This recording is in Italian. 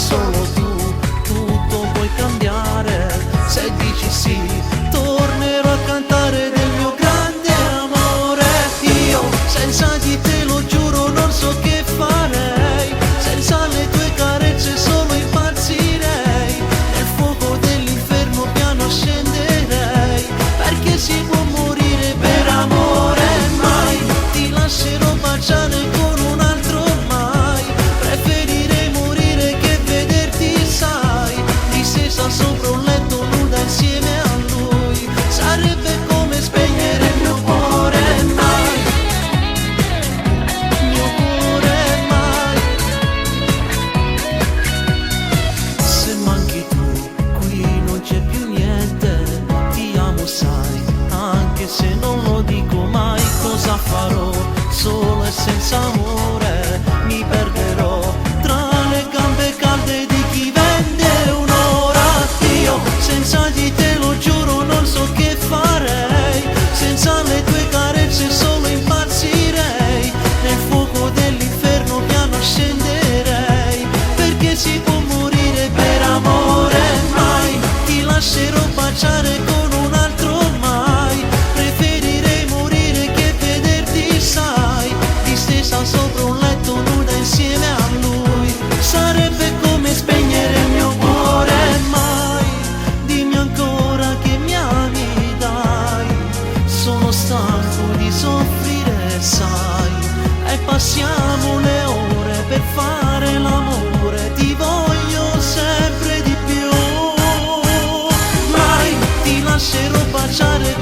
solo tu, tutto puoi cambiare. Se dici sì, tornerò a cantare del mio grande amore. Io senza di te, lo giuro, non so che farei. Senza le tue carezze solo impazzirei. Nel fuoco dell'inferno piano scenderei. Perché si può morire per amore, mai ti lascerò baciare con un altro mai. Preferirei morire che vederti, sai, distesa sopra un letto nuda insieme a lui. Sarebbe come spegnere il mio cuore, mai, mio cuore, mai. Se manchi tu, qui non c'è più niente. Ti amo, sai, anche se non lo dico mai. Cosa farò? Solo e senza amore mi perderò tra le gambe calde di chi vende un'ora. Io senza di te, lo giuro, non so che farei. Senza le tue carezze solo impazzirei. Nel fuoco dell'inferno piano scenderei. Perché si può morire per amore, mai ti lascerò baciare con un altro mai. Preferirei morire che vederti, sai, distesa sopra un letto nuda insieme a lui. Sarebbe come spegnere il mio cuore, mai. Dimmi ancora che mi ami, dai. Sono stanco di soffrire, sai, e passiamo le ore per fare l'amore. Ti voglio sempre di più. Mai ti lascerò baciare